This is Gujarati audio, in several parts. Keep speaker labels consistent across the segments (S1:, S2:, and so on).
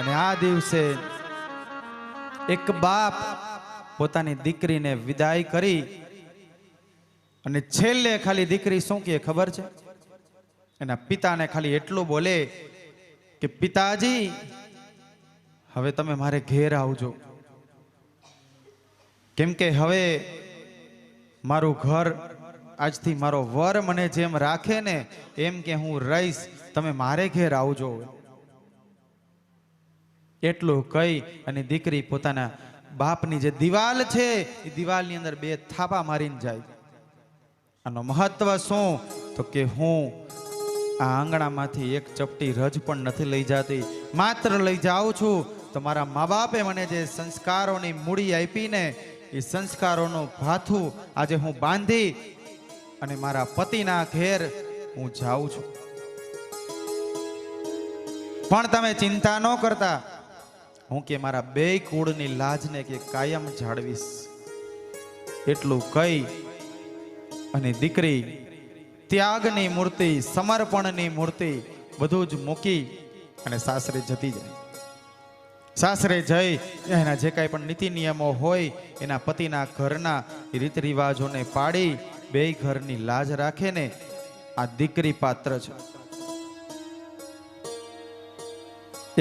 S1: અને આ દિવસે એક બાપ પોતાની દીકરીને વિદાય કરી અને છેલ્લે ખાલી દીકરી શું કહે ખબર છે? એના પિતાને ખાલી એટલું બોલે કે પિતાજી હવે તમે મારે ઘેર આવજો, કેમ કે હવે મારું ઘર આજથી મારો વર મને જેમ રાખે ને એમ કે હું રહીશ, તમે મારે ઘેર આવજો. એટલું કહી અને દીકરી પોતાના બાપની જે દિવાલ છે એ દિવાલની અંદર 2 થાપા મારીને જાય. આનો મહત્વ શું? તો કે હું આ આંગણામાંથી એક ચપટી રજ પણ નથી લઈ જતી, માત્ર લઈ જાઉં છું તો મારા મા બાપે મને જે સંસ્કારોની મૂડી આપીને એ સંસ્કારોનું ભાથું આજે હું બાંધી અને મારા પતિના ઘેર હું જાઉં છું. પણ તમે ચિંતા ન કરતા, હું કે મારા 2 કુળની લાજને કે કાયમ જાળવીશ. એટલું કહી અને દીકરી ત્યાગની મૂર્તિ, સમર્પણની મૂર્તિ બધું જ મૂકી અને સાસરે જતી જાય. સાસરે જઈ એના જે કાંઈ પણ નીતિ નિયમો હોય એના પતિના ઘરના રીત રિવાજોને પાડી 2 ઘરની લાજ રાખે ને આ દીકરી પાત્ર છે.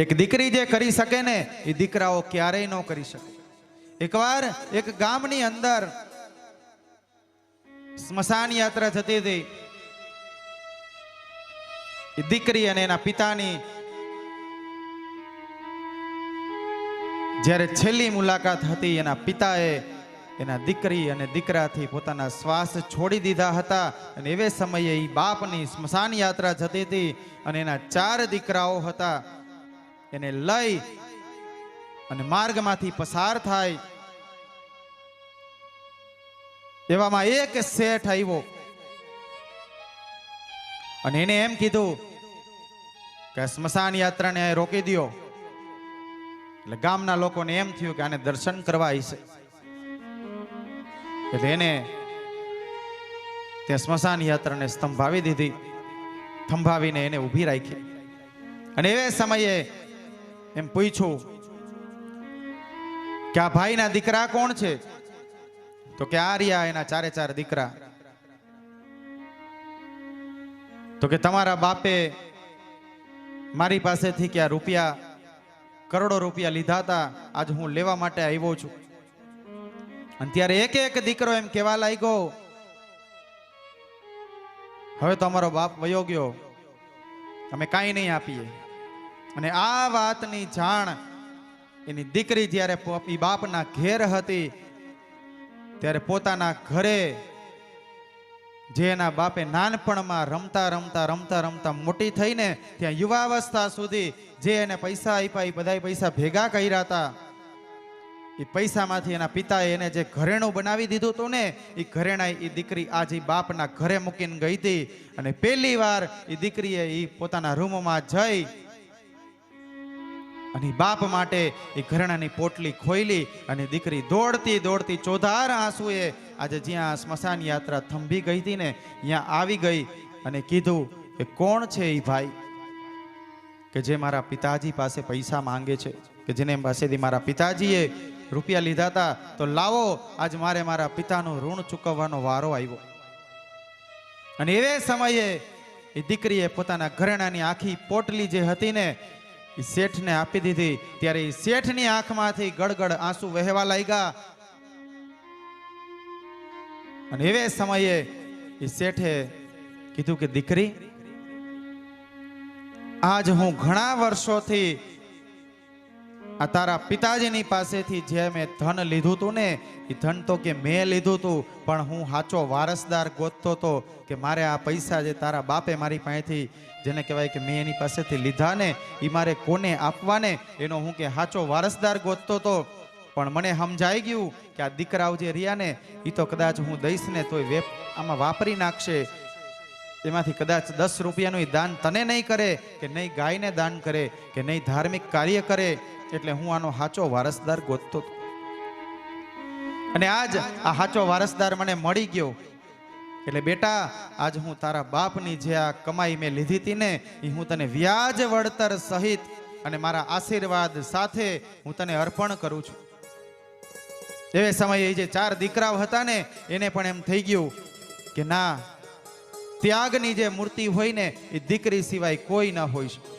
S1: એક દીકરી જે કરી શકે ને એ દીકરાઓ ક્યારેય ન કરી શકે. એકવાર એક ગામની અંદર સ્મશાન યાત્રા જતી હતી. એ દીકરી અને એના પિતાની જ્યારે છેલ્લી મુલાકાત હતી, એના પિતાએ એના દીકરી અને દીકરાથી પોતાના શ્વાસ છોડી દીધા હતા. અને એવે સમયે એ બાપની સ્મશાન યાત્રા જતી હતી અને એના 4 દીકરાઓ હતા. એને લઈ અને માર્ગમાંથી પસાર થાય એવામાં એક શેઠ આવ્યો અને એને એમ કીધું કે સ્મશાન યાત્રાને રોકી દો. એટલે ગામના લોકોને એમ થયું કે આને દર્શન કરવા આવી છે, એટલે એને ત્યાં સ્મશાન યાત્રાને સ્તંભાવી દીધી, થંભાવીને એને ઊભી રાખી. અને એ સમયે એમ પૂછ્યું કે આ ભાઈના દીકરા કોણ છે? તો કે આ રહ્યા એના 4 દીકરા. તો કે તમારા બાપે મારી પાસેથી કે આ રૂપિયા, કરોડો રૂપિયા લીધા હતા, આજ હું લેવા માટે આવ્યો છું. અને ત્યારે એક દીકરો એમ કહેવા લાગ્યો, હવે તો અમારો બાપ વયો ગયો, અમે કાંઈ નહીં આપીએ. અને આ વાતની જાણ એની દીકરી જ્યારે બાપના ઘેર હતી ત્યારે પોતાના ઘરે જે એના બાપે નાનપણમાં રમતા મોટી થઈને ત્યાં યુવાવસ્થા સુધી જે એને પૈસા આપ્યા એ બધા પૈસા ભેગા કર્યા હતા. એ પૈસામાંથી એના પિતાએ એને જે ઘરેણું બનાવી દીધું હતું ને એ ઘરેણા એ દીકરી આજે બાપના ઘરે મૂકીને ગઈ હતી. અને પહેલી વાર એ દીકરીએ એ પોતાના રૂમમાં જઈ અને બાપ માટે એ ઘરેણાની પોટલી ખોઈલી અને દીકરી દોડતી ચોધાર આંસુએ આજે જ્યાં સ્મશાન યાત્રા થંભી ગઈ હતી ને ત્યાં આવી ગઈ અને કીધું કે કોણ છે એ ભાઈ કે જે મારા પિતાજી પાસે પૈસા માંગે છે, કે જેને પાસેથી મારા પિતાજીએ રૂપિયા લીધા હતા, તો લાવો આજ મારે મારા પિતાનું ઋણ ચૂકવવાનો વારો આવ્યો. અને એવે સમયે એ દીકરીએ પોતાના ઘરેણાની આખી પોટલી જે હતી ને એ શેઠને આપી દીધી. ત્યારે એ શેઠની આંખમાંથી ગડગડ આંસુ વહેવા લાગ્યા. અને એવે સમયે એ શેઠે કીધું કે દીકરી, આજ હું ઘણા વર્ષોથી આ તારા પિતાજીની પાસેથી જે મેં ધન લીધું હતું ને એ ધન તો કે મેં લીધું હતું, પણ હું સાચો વારસદાર ગોતતો હતો કે મારે આ પૈસા જે તારા બાપે મારી પાસેથી જેને કહેવાય કે મેં એની પાસેથી લીધા ને એ મારે કોને આપવા ને એનો હું કે સાચો વારસદાર ગોતતો હતો. પણ મને સમજાઈ ગયું કે આ દીકરાઓ જે રહ્યા ને એ તો કદાચ હું દઈશ ને તોય આમાં વાપરી નાખશે. એમાંથી કદાચ 10 રૂપિયાનું દાન તને નહીં કરે, કે નહીં ગાયને દાન કરે, કે નહીં ધાર્મિક કાર્ય કરે. એટલે હું આનો સાચો વારસદાર ગોતતો હતો. અને આજ આ સાચો વારસદાર મને મળી ગયો. એટલે બેટા, આજ હું તારા બાપની જે આ કમાઈ મેં લીધી હતી ને એ હું તને વ્યાજ વળતર સહિત અને મારા આશીર્વાદ સાથે હું તને અર્પણ કરું છું. એ સમયે જે 4 દીકરાઓ હતા ને એને પણ એમ થઈ ગયું કે ના, ત્યાગની જે મૂર્તિ હોય ને એ દીકરી સિવાય કોઈ ન હોય શકે.